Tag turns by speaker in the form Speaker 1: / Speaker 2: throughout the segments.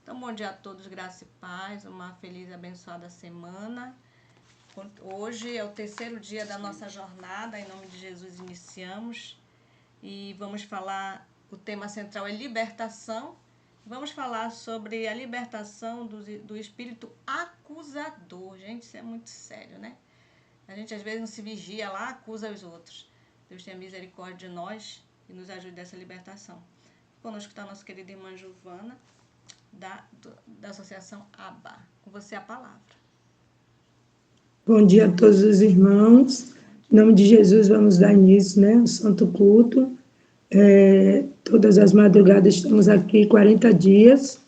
Speaker 1: Então, bom dia a todos, graça e paz, uma feliz e abençoada semana. Hoje é o terceiro dia da nossa jornada, em nome de Jesus iniciamos. E vamos falar, o tema central é libertação. Vamos falar sobre a libertação do espírito acusador. Gente, isso é muito sério, né? A gente às vezes não se vigia lá, acusa os outros. Deus tenha misericórdia de nós e nos ajude nessa libertação. Conosco está a nossa querida irmã Giovana, da Associação ABA. Com você a palavra.
Speaker 2: Bom dia a todos os irmãos. Em nome de Jesus, vamos dar início, né, ao Santo Culto. Todas as madrugadas estamos aqui 40 dias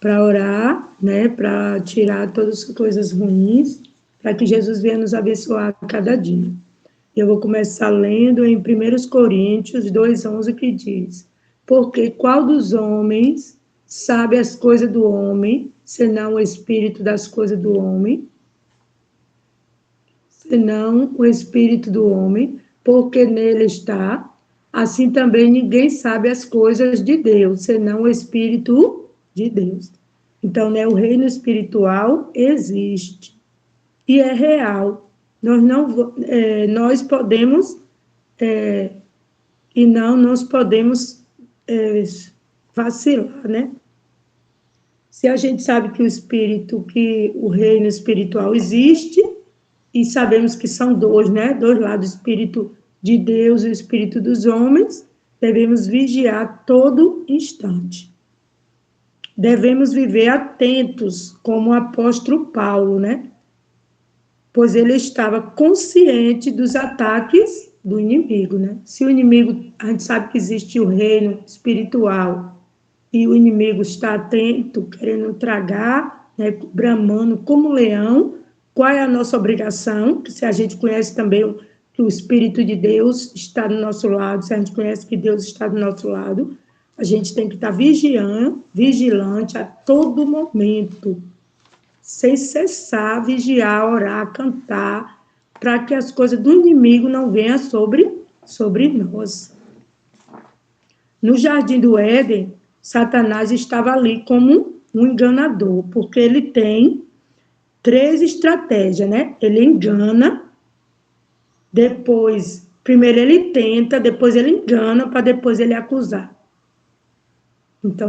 Speaker 2: para orar, né, para tirar todas as coisas ruins, para que Jesus venha nos abençoar a cada dia. Eu vou começar lendo em 1 Coríntios 2:11, que diz: porque qual dos homens sabe as coisas do homem, senão o espírito das coisas do homem? Senão o espírito do homem, porque nele está. Assim também ninguém sabe as coisas de Deus, senão o espírito de Deus. Então, né, o reino espiritual existe e é real. Nós podemos e não nós podemos vacilar, né? Se a gente sabe que o reino espiritual existe, e sabemos que são dois, né? Dois lados, o espírito de Deus e o espírito dos homens, devemos vigiar todo instante. Devemos viver atentos, como o apóstolo Paulo, né? Pois ele estava consciente dos ataques do inimigo, né? Se o inimigo, a gente sabe que existe o reino espiritual, e o inimigo está atento, querendo tragar, né, bramando como leão, qual é a nossa obrigação? Que se a gente conhece também que o Espírito de Deus está do nosso lado, se a gente conhece que Deus está do nosso lado, a gente tem que estar vigilante a todo momento, sem cessar, vigiar, orar, cantar, para que as coisas do inimigo não venham sobre nós. No jardim do Éden, Satanás estava ali como um enganador, porque ele tem 3 estratégias, né? Ele engana, primeiro ele tenta, depois ele engana, para depois ele acusar. Então,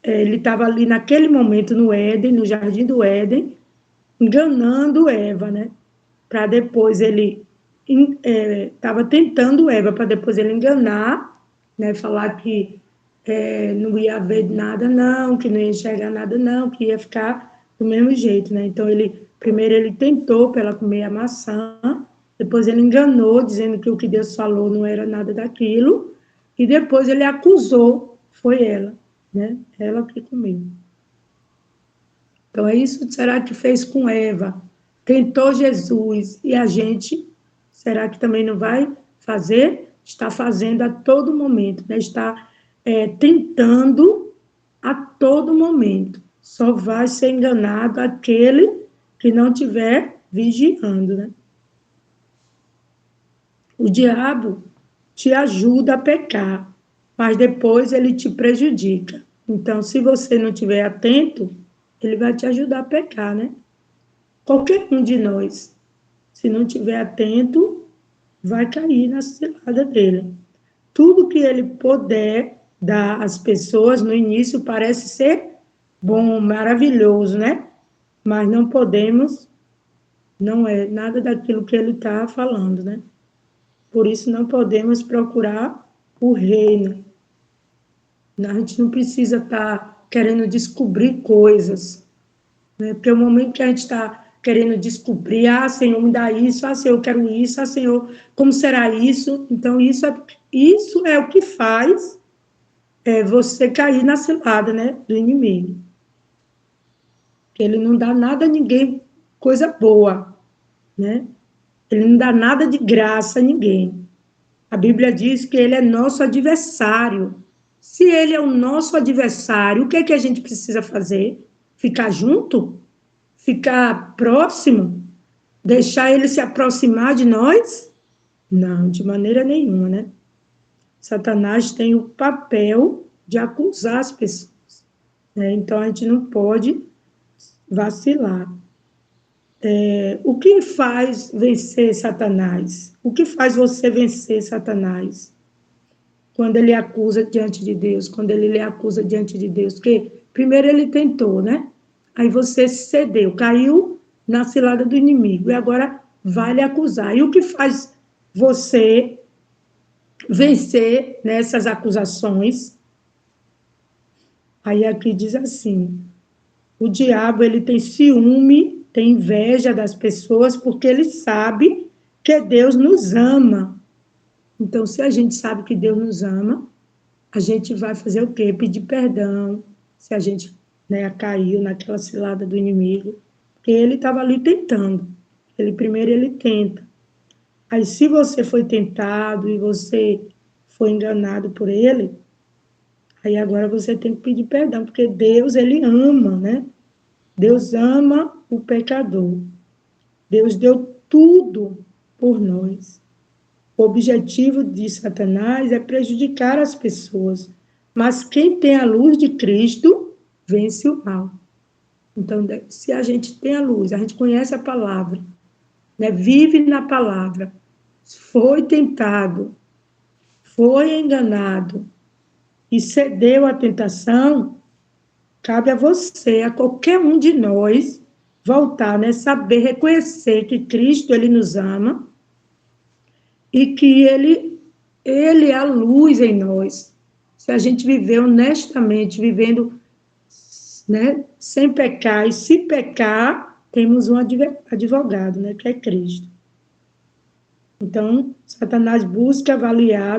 Speaker 2: ele estava ali naquele momento no Éden, no jardim do Éden, enganando Eva, né? Para depois ele estava tentando Eva, para depois ele enganar, né? Falar que não ia haver nada não, que não ia enxergar nada não, que ia ficar do mesmo jeito, né? Então, primeiro ele tentou para ela comer a maçã, depois ele enganou, dizendo que o que Deus falou não era nada daquilo, e depois ele acusou, foi ela, né? Ela que comeu. Então, é isso será que fez com Eva? Tentou Jesus, e a gente, será que também não vai fazer? Está fazendo a todo momento, né? Está tentando a todo momento. Só vai ser enganado aquele que não estiver vigiando, né? O diabo te ajuda a pecar, mas depois ele te prejudica. Então, se você não estiver atento, ele vai te ajudar a pecar, né? Qualquer um de nós, se não estiver atento, vai cair na cilada dele. Tudo que ele puder dar às pessoas, no início parece ser bom, maravilhoso, né? Mas não podemos, não é nada daquilo que ele está falando, né? Por isso não podemos procurar o reino. A gente não precisa estar querendo descobrir coisas, né? Porque o momento que a gente está querendo descobrir, Senhor, me dá isso, Senhor, eu quero isso, Senhor, como será isso? Então, isso é o que faz você cair na cilada, né, do inimigo. Porque ele não dá nada a ninguém, coisa boa, né? Ele não dá nada de graça a ninguém. A Bíblia diz que ele é nosso adversário. Se ele é o nosso adversário, o que é que a gente precisa fazer? Ficar junto? Ficar próximo? Deixar ele se aproximar de nós? Não, de maneira nenhuma, né? Satanás tem o papel de acusar as pessoas. né? Então, a gente não pode vacilar. O que faz vencer Satanás? O que faz você vencer Satanás? Quando ele acusa diante de Deus, quando ele lhe acusa diante de Deus, porque primeiro ele tentou, né? Aí você cedeu, caiu na cilada do inimigo, e agora vai lhe acusar. E o que faz você vencer nessas acusações? Aí aqui diz assim: o diabo, ele tem ciúme, tem inveja das pessoas, porque ele sabe que Deus nos ama. Então, se a gente sabe que Deus nos ama, a gente vai fazer o quê? Pedir perdão, se a gente, né, caiu naquela cilada do inimigo, porque ele estava ali tentando. Primeiro ele tenta. Aí, se você foi tentado e você foi enganado por ele, aí agora você tem que pedir perdão, porque Deus, ele ama, né? Deus ama o pecador. Deus deu tudo por nós. O objetivo de Satanás é prejudicar as pessoas, mas quem tem a luz de Cristo vence o mal. Então, se a gente tem a luz, a gente conhece a palavra, né? Vive na palavra, foi tentado, foi enganado e cedeu à tentação, cabe a você, a qualquer um de nós, voltar, né? Saber reconhecer que Cristo, ele nos ama e que ele é a luz em nós. Se a gente viver honestamente, vivendo, né, sem pecar, e se pecar, temos um advogado, né, que é Cristo. Então, Satanás busca avaliar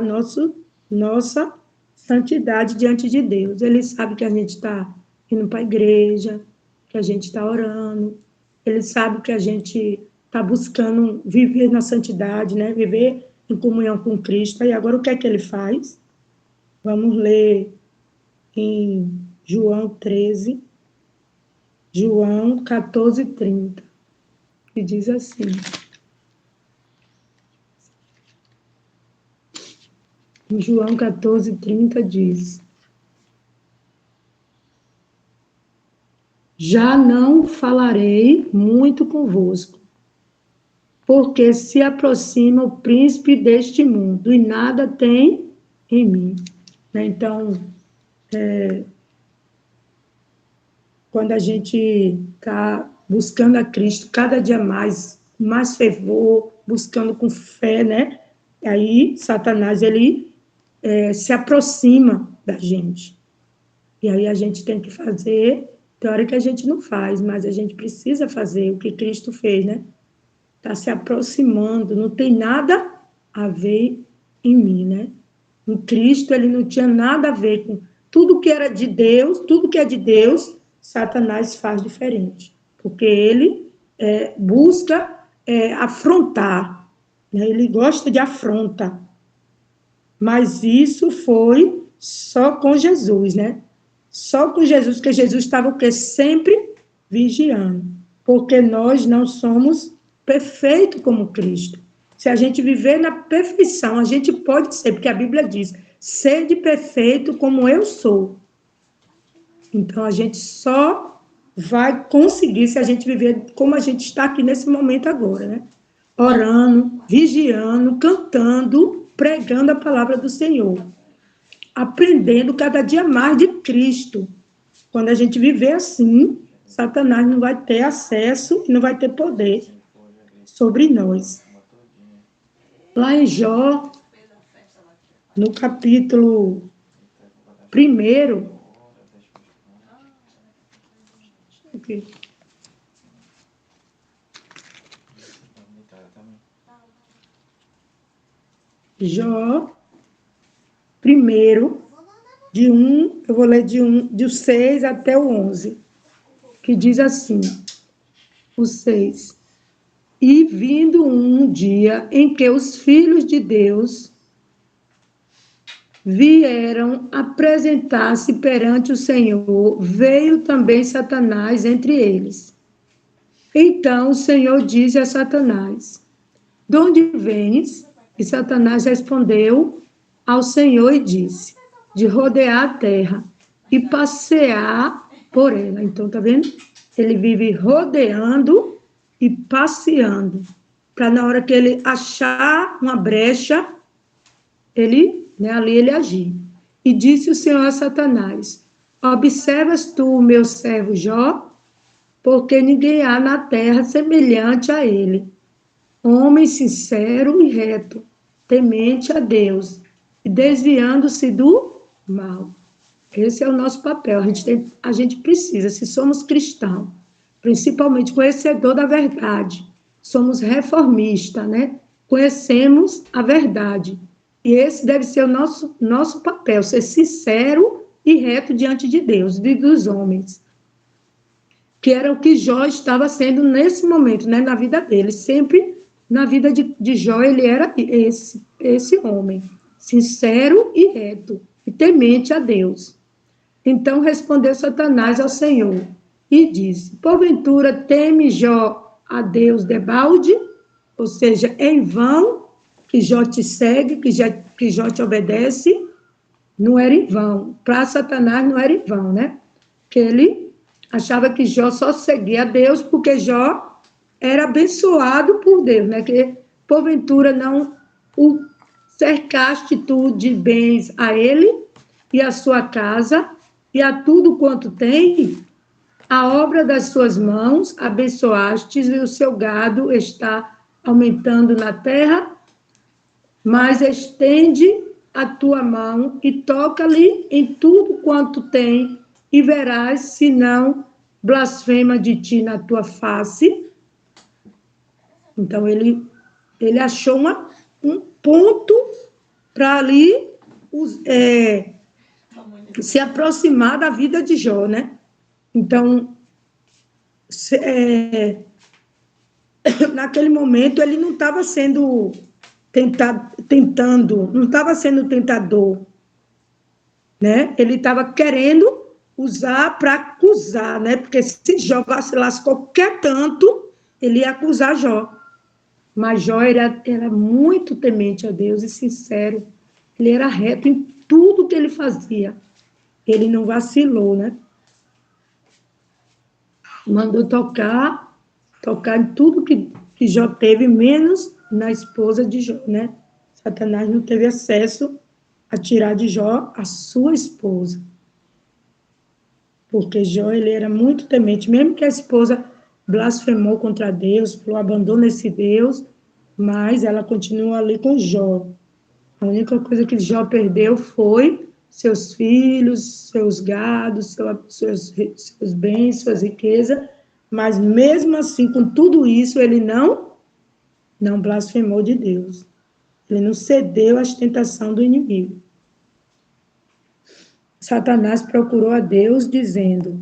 Speaker 2: nossa santidade diante de Deus. Ele sabe que a gente está indo para a igreja, que a gente está orando, ele sabe que a gente está buscando viver na santidade, né? Viver em comunhão com Cristo. E agora o que é que ele faz? Vamos ler em João 13, João 14, 30, que diz assim: em João 14, 30 diz: já não falarei muito convosco, porque se aproxima o príncipe deste mundo e nada tem em mim. Então, quando a gente está buscando a Cristo cada dia mais fervor, buscando com fé, né? Aí Satanás, ele se aproxima da gente. E aí a gente tem que fazer, tem hora que a gente não faz, mas a gente precisa fazer o que Cristo fez, né? Está se aproximando, não tem nada a ver em mim, né? Em Cristo, ele não tinha nada a ver com tudo que era de Deus, tudo que é de Deus, Satanás faz diferente, porque ele busca afrontar, né? Ele gosta de afronta, mas isso foi só com Jesus, né? Só com Jesus, porque Jesus estava o quê? Sempre vigiando, porque nós não somos perfeitos como Cristo. Se a gente viver na perfeição, a gente pode ser, porque a Bíblia diz, sede perfeito como eu sou. Então, a gente só vai conseguir se a gente viver como a gente está aqui nesse momento agora, né? Orando, vigiando, cantando, pregando a palavra do Senhor. Aprendendo cada dia mais de Cristo. Quando a gente viver assim, Satanás não vai ter acesso e não vai ter poder sobre nós. Lá em Jó, no capítulo 1, Jó, primeiro, eu vou ler de 6 até o 11, que diz assim, o 6. E vindo um dia em que os filhos de Deus vieram apresentar-se perante o Senhor, veio também Satanás entre eles. Então o Senhor disse a Satanás: de onde vens? E Satanás respondeu ao Senhor e disse: de rodear a terra e passear por ela. Então, tá vendo? Ele vive rodeando e passeando, para na hora que ele achar uma brecha, ele, né, ali ele agir. E disse o Senhor a Satanás: observas tu o meu servo Jó, porque ninguém há na terra semelhante a ele, homem sincero e reto, temente a Deus, e desviando-se do mal. Esse é o nosso papel. A gente precisa, se somos cristãos, principalmente conhecedor da verdade, somos reformistas, né? Conhecemos a verdade. E esse deve ser o nosso papel, ser sincero e reto diante de Deus e dos homens. Que era o que Jó estava sendo nesse momento, né? Na vida dele. Sempre na vida de Jó, ele era esse homem, sincero e reto, e temente a Deus. Então respondeu Satanás ao Senhor e disse: porventura teme Jó a Deus debalde? Ou seja, em vão que Jó te segue, que Jó te obedece? Não era em vão. Para Satanás não era em vão, né? Que ele achava que Jó só seguia a Deus porque Jó era abençoado por Deus, né? Que porventura não o cercaste tu de bens a ele e a sua casa e a tudo quanto tem, a obra das suas mãos abençoastes e o seu gado está aumentando na terra, mas estende a tua mão e toca-lhe em tudo quanto tem e verás se não blasfema de ti na tua face. Então ele achou um ponto para ali se aproximar da vida de Jó, né? Então, naquele momento, ele não estava sendo tentando, não estava sendo tentador, né? Ele estava querendo usar para acusar, né? Porque se Jó vacilasse qualquer tanto, ele ia acusar Jó. Mas Jó era muito temente a Deus e sincero. Ele era reto em tudo que ele fazia. Ele não vacilou, né? Mandou tocar em tudo que Jó teve, menos na esposa de Jó, né? Satanás não teve acesso a tirar de Jó a sua esposa. Porque Jó, ele era muito temente, mesmo que a esposa blasfemou contra Deus, falou, abandona esse Deus, mas ela continua ali com Jó. A única coisa que Jó perdeu foi seus filhos, seus gados, seus bens, suas riquezas, mas mesmo assim, com tudo isso, ele não blasfemou de Deus. Ele não cedeu às tentações do inimigo. Satanás procurou a Deus dizendo: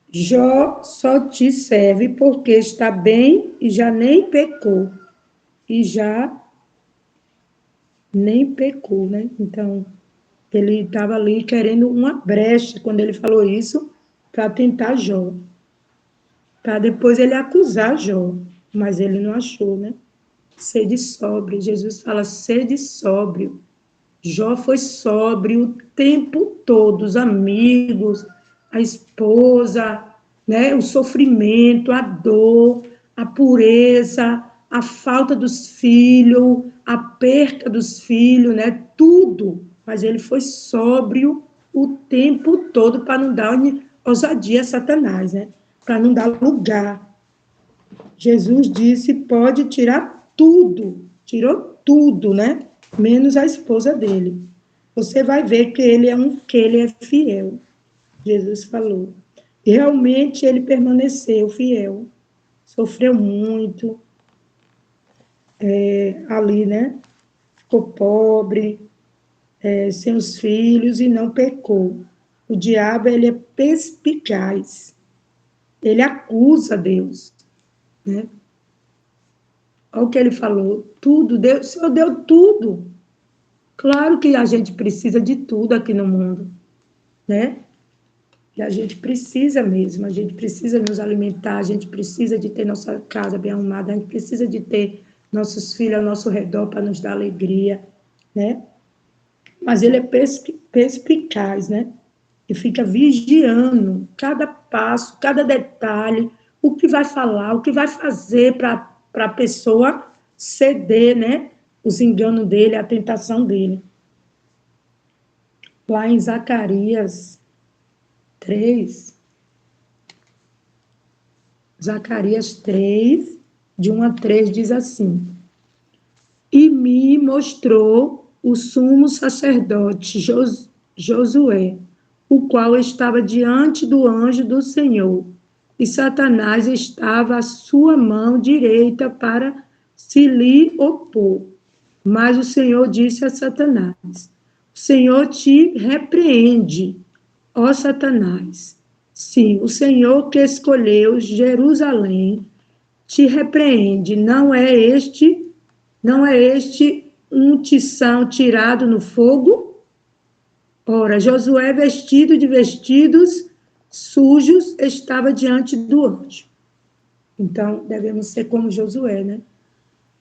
Speaker 2: Jó só te serve porque está bem e já nem pecou. E já nem pecou, né? Então, ele estava ali querendo uma brecha, quando ele falou isso, para tentar Jó. Para depois ele acusar Jó, mas ele não achou, né? Sede sóbrio. Jesus fala, sede sóbrio. Jó foi sóbrio o tempo todo, os amigos, a esposa, né? O sofrimento, a dor, a pureza, a falta dos filhos, a perca dos filhos, né? Tudo. Mas ele foi sóbrio o tempo todo para não dar ousadia a Satanás, né? Para não dar lugar. Jesus disse, pode tirar tudo. Tirou tudo, né? Menos a esposa dele. Você vai ver que ele é fiel. Jesus falou. E realmente ele permaneceu fiel. Sofreu muito. Ali, né? Ficou pobre, sem os filhos e não pecou. O diabo, ele é perspicaz. Ele acusa Deus, né? Olha o que ele falou, tudo, Deus, o Senhor deu tudo. Claro que a gente precisa de tudo aqui no mundo, né? E a gente precisa mesmo, a gente precisa nos alimentar, a gente precisa de ter nossa casa bem arrumada, a gente precisa de ter nossos filhos ao nosso redor para nos dar alegria, né? Mas ele é perspicaz, né? e fica vigiando cada passo, cada detalhe, o que vai falar, o que vai fazer para a pessoa ceder, né? Os enganos dele, a tentação dele. Lá em Zacarias 3, Zacarias 3, de 1 a 3, diz assim: E me mostrou o sumo sacerdote Josué, o qual estava diante do anjo do Senhor, e Satanás estava à sua mão direita para se lhe opor. Mas o Senhor disse a Satanás: O Senhor te repreende, ó Satanás. Sim, o Senhor que escolheu Jerusalém te repreende. Não é este um tição tirado no fogo? Ora, Josué, vestido de vestidos sujos, estava diante do anjo. Então, devemos ser como Josué, né?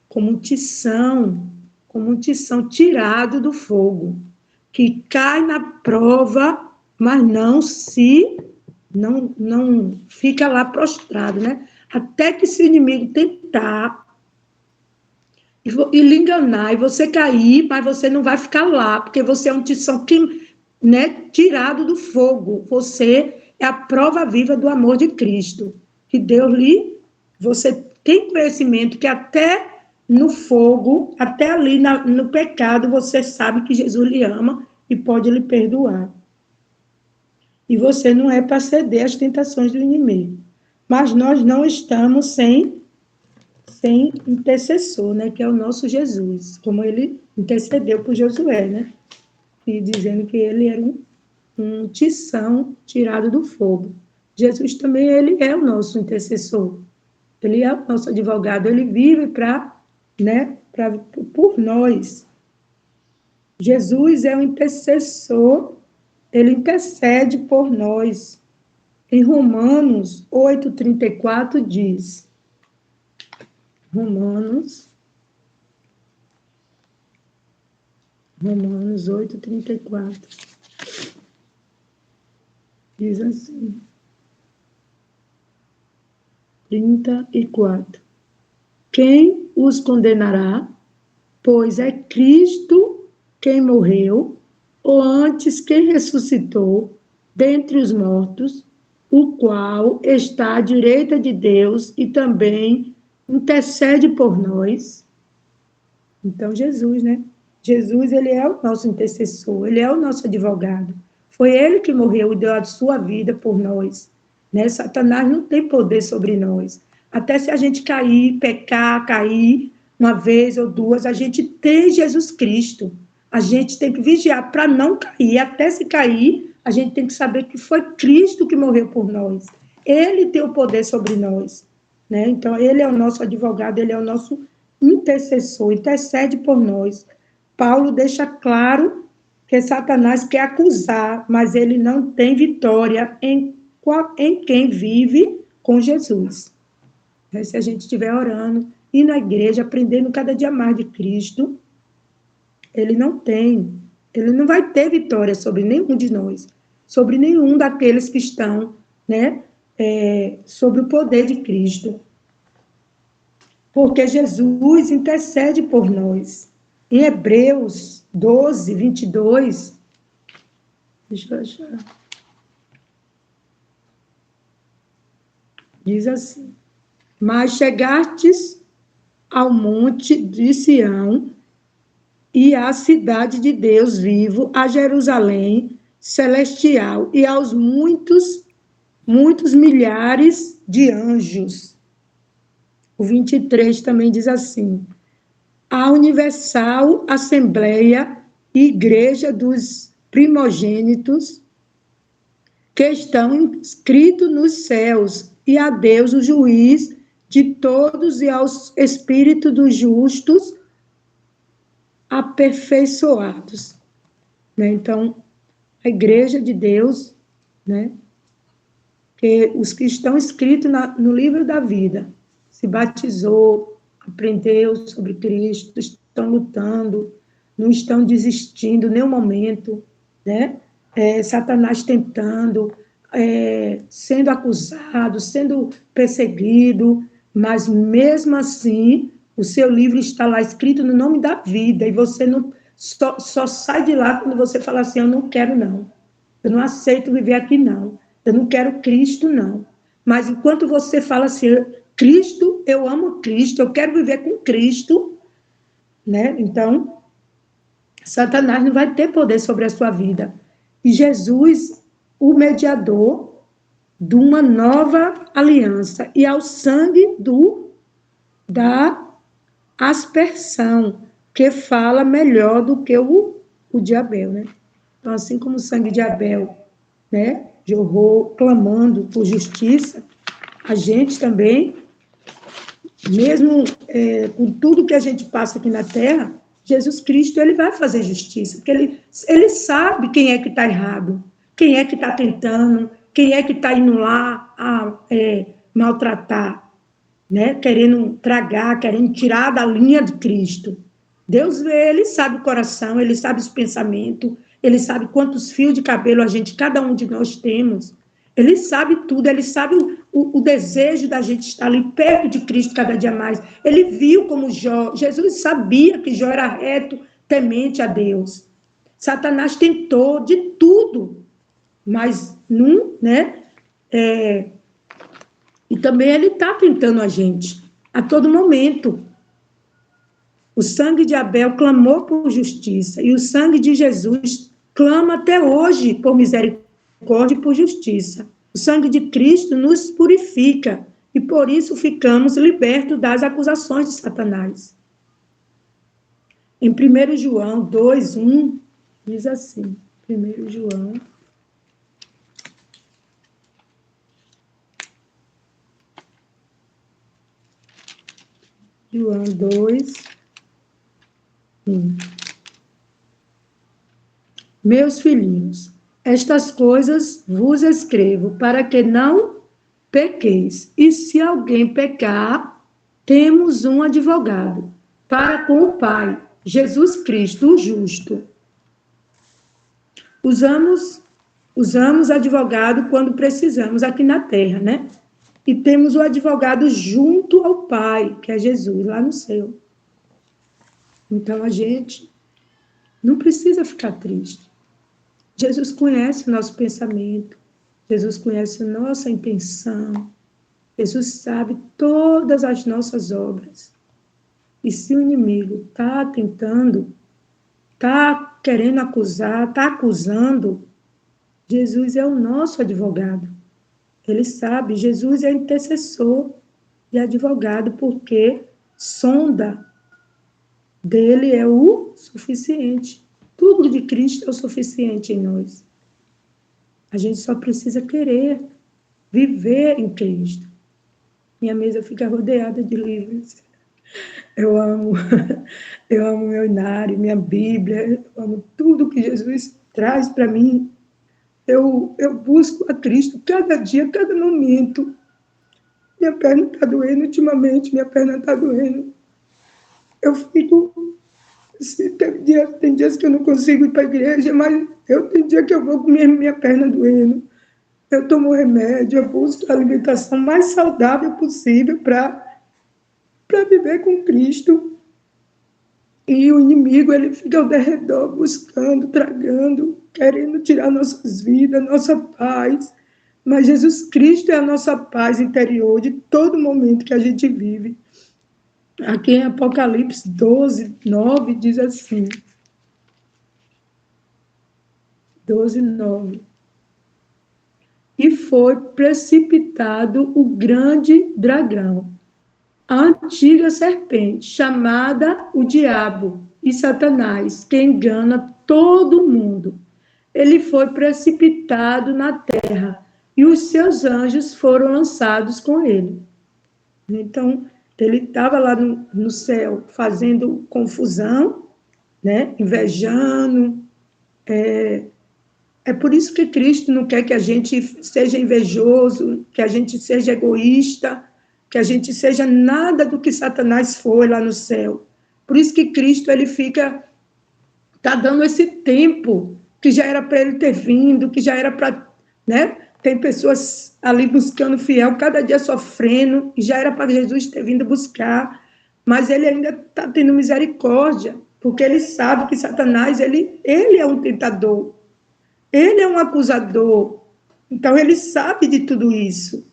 Speaker 2: Como um tição tirado do fogo, que cai na prova, mas não fica lá prostrado, né? Até que se o inimigo tentar e lhe enganar, e você cair, mas você não vai ficar lá, porque você é um tição né, tirado do fogo. Você é a prova viva do amor de Cristo, que Deus você tem conhecimento que até no fogo, até ali no pecado, você sabe que Jesus lhe ama e pode lhe perdoar. E você não é para ceder às tentações do inimigo. Mas nós não estamos sem intercessor, né, que é o nosso Jesus, como ele intercedeu por Josué, né, e dizendo que ele era um tição tirado do fogo. Jesus também, ele é o nosso intercessor, ele é o nosso advogado, ele vive por nós. Jesus é o intercessor, ele intercede por nós. Em Romanos 8:34 diz, Romanos 8:34. Diz assim, 34. Quem os condenará? Pois é Cristo quem morreu, ou antes quem ressuscitou dentre os mortos, o qual está à direita de Deus e também intercede por nós. Então, Jesus, né? Jesus, ele é o nosso intercessor, ele é o nosso advogado. Foi ele que morreu e deu a sua vida por nós, né? Satanás não tem poder sobre nós. Até se a gente cair uma vez ou duas, a gente tem Jesus Cristo. A gente tem que vigiar para não cair. Até se cair, a gente tem que saber que foi Cristo que morreu por nós. Ele tem o poder sobre nós, né? Então, ele é o nosso advogado, ele é o nosso intercessor, intercede por nós. Paulo deixa claro que Satanás quer acusar, mas ele não tem vitória em quem vive com Jesus. Se a gente estiver orando, ir na igreja, aprendendo cada dia mais de Cristo, ele não vai ter vitória sobre nenhum de nós, sobre nenhum daqueles que estão, né, sobre o poder de Cristo. Porque Jesus intercede por nós. Em Hebreus 12:22, deixa eu achar, diz assim, mas chegastes ao monte de Sião e à cidade de Deus vivo, a Jerusalém celestial e aos muitos milhares de anjos. O 23 também diz assim, a universal assembleia e igreja dos primogênitos que estão inscritos nos céus, e a Deus, o juiz de todos, e aos espíritos dos justos aperfeiçoados. Né? Então, a igreja de Deus, né? Que os que estão escritos no livro da vida, se batizou, aprendeu sobre Cristo, estão lutando, não estão desistindo em nenhum momento, né? Satanás tentando, sendo acusado, sendo perseguido, mas mesmo assim, o seu livro está lá escrito no nome da vida, e você não só sai de lá quando você fala assim: eu não quero, não. Eu não aceito viver aqui, não. Eu não quero Cristo, não. Mas enquanto você fala assim: Cristo, eu amo Cristo, eu quero viver com Cristo, né? Então, Satanás não vai ter poder sobre a sua vida. E Jesus, o mediador de uma nova aliança, e ao sangue da aspersão, que fala melhor do que o de Abel, né? Então, assim como o sangue de Abel, né, jorrou clamando por justiça, a gente também, mesmo com tudo que a gente passa aqui na Terra, Jesus Cristo, ele vai fazer justiça, porque ele sabe quem é que está errado, quem é que está tentando, quem é que está indo lá a maltratar, né? Querendo tragar, querendo tirar da linha de Cristo. Deus vê, ele sabe o coração, ele sabe os pensamentos, ele sabe quantos fios de cabelo cada um de nós temos. Ele sabe tudo, ele sabe o desejo da gente estar ali perto de Cristo cada dia mais. Ele viu como Jesus sabia que Jó era reto, temente a Deus. Satanás tentou de tudo, mas não, né? E também ele está tentando a gente, a todo momento. O sangue de Abel clamou por justiça, e o sangue de Jesus clama até hoje por misericórdia e por justiça. O sangue de Cristo nos purifica, e por isso ficamos libertos das acusações de Satanás. Em 1 João 2:1, diz assim, 1 João 2, meus filhinhos, estas coisas vos escrevo para que não pequeis. E se alguém pecar, temos um advogado para com o Pai, Jesus Cristo, o justo. Usamos advogado quando precisamos aqui na terra, né? E temos o advogado junto ao Pai, que é Jesus, lá no céu. Então, a gente não precisa ficar triste. Jesus conhece o nosso pensamento, Jesus conhece a nossa intenção, Jesus sabe todas as nossas obras. E se o inimigo está tentando, está querendo acusar, está acusando, Jesus é o nosso advogado. Ele sabe, Jesus é intercessor e advogado, porque sonda dele é o suficiente. Tudo de Cristo é o suficiente em nós. A gente só precisa querer viver em Cristo. Minha mesa fica rodeada de livros. Eu amo meu inário, minha Bíblia, eu amo tudo que Jesus traz para mim. Eu busco a Cristo cada dia, cada momento. Minha perna está doendo ultimamente, minha perna está doendo. Eu fico... Tem dias que eu não consigo ir para a igreja, mas tem dia que eu vou com minha perna doendo. Eu tomo remédio, eu busco a alimentação mais saudável possível para viver com Cristo. E o inimigo, ele fica ao redor buscando, tragando, querendo tirar nossas vidas, nossa paz. Mas Jesus Cristo é a nossa paz interior de todo momento que a gente vive. Aqui em Apocalipse 12:9 diz assim, 12:9. E foi precipitado o grande dragão, a antiga serpente, chamada o diabo e Satanás, que engana todo mundo. Ele foi precipitado na terra e os seus anjos foram lançados com ele. Então, ele estava lá no céu fazendo confusão, né? Invejando. É por isso que Cristo não quer que a gente seja invejoso, que a gente seja egoísta, que a gente seja nada do que Satanás foi lá no céu. Por isso que Cristo, ele está dando esse tempo que já era para ele ter vindo, que já era para, né? Tem pessoas ali buscando fiel, cada dia sofrendo, e já era para Jesus ter vindo buscar, mas ele ainda está tendo misericórdia, porque ele sabe que Satanás, ele é um tentador, ele é um acusador, então ele sabe de tudo isso.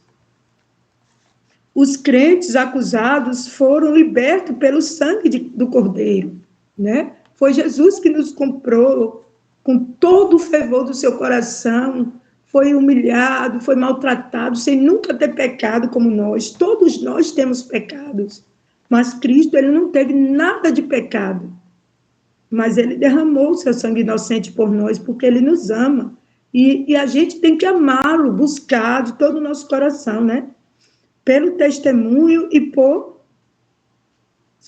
Speaker 2: Os crentes acusados foram libertos pelo sangue do Cordeiro, né? Foi Jesus que nos comprou com todo o fervor do seu coração, foi humilhado, foi maltratado, sem nunca ter pecado como nós. Todos nós temos pecados, mas Cristo, ele não teve nada de pecado. Mas ele derramou o seu sangue inocente por nós, porque ele nos ama. E a gente tem que amá-lo, buscar de todo o nosso coração, né? Pelo testemunho e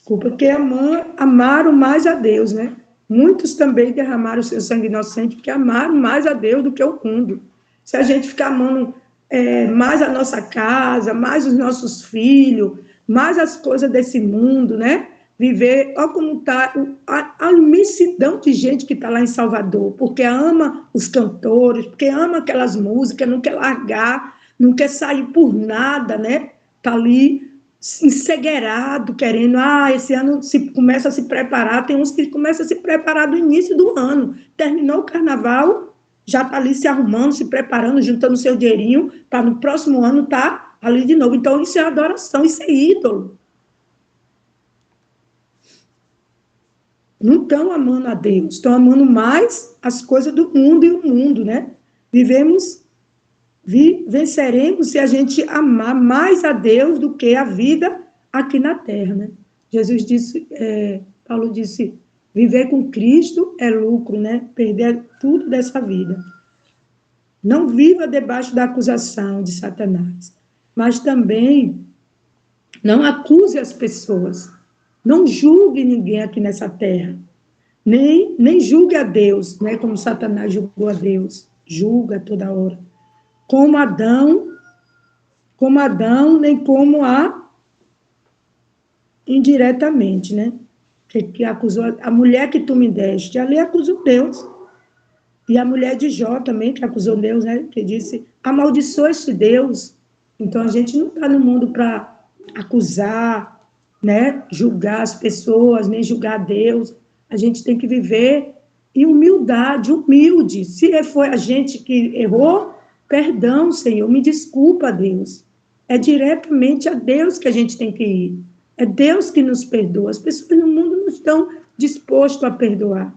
Speaker 2: porque amaram mais a Deus, né? Muitos também derramaram o seu sangue inocente porque amaram mais a Deus do que o mundo. Se a gente ficar amando mais a nossa casa, mais os nossos filhos, mais as coisas desse mundo, né? Viver, olha como está a imensidão de gente que está lá em Salvador, porque ama os cantores, porque ama aquelas músicas, não quer largar, não quer sair por nada, né? Está ali encegueirado, querendo, esse ano começa a se preparar, tem uns que começam a se preparar do início do ano, terminou o carnaval, já está ali se arrumando, se preparando, juntando seu dinheirinho, para no próximo ano estar ali de novo. Então, isso é adoração, isso é ídolo. Não estão amando a Deus, estão amando mais as coisas do mundo e o mundo, né? Venceremos se a gente amar mais a Deus do que a vida aqui na terra, né? Jesus disse, Paulo disse, viver com Cristo é lucro, né? Perder tudo dessa vida. Não viva debaixo da acusação de Satanás, mas também não acuse as pessoas, não julgue ninguém aqui nessa terra, nem julgue a Deus, né? Como Satanás julgou a Deus, julga toda hora. Como Adão, nem como indiretamente, né? Que acusou a mulher que tu me deste, ali acusou Deus. E a mulher de Jó também, que acusou Deus, né? Que disse, amaldiçoa-te Deus. Então, a gente não está no mundo para acusar, né? Julgar as pessoas, nem julgar Deus. A gente tem que viver em humilde. Se foi a gente que errou, perdão, Senhor, me desculpa, Deus. É diretamente a Deus que a gente tem que ir. É Deus que nos perdoa. As pessoas no mundo não estão dispostas a perdoar.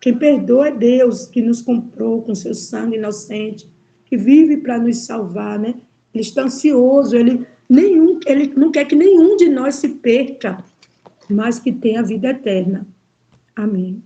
Speaker 2: Quem perdoa é Deus, que nos comprou com seu sangue inocente, que vive para nos salvar, né? Ele está ansioso, ele não quer que nenhum de nós se perca, mas que tenha a vida eterna. Amém.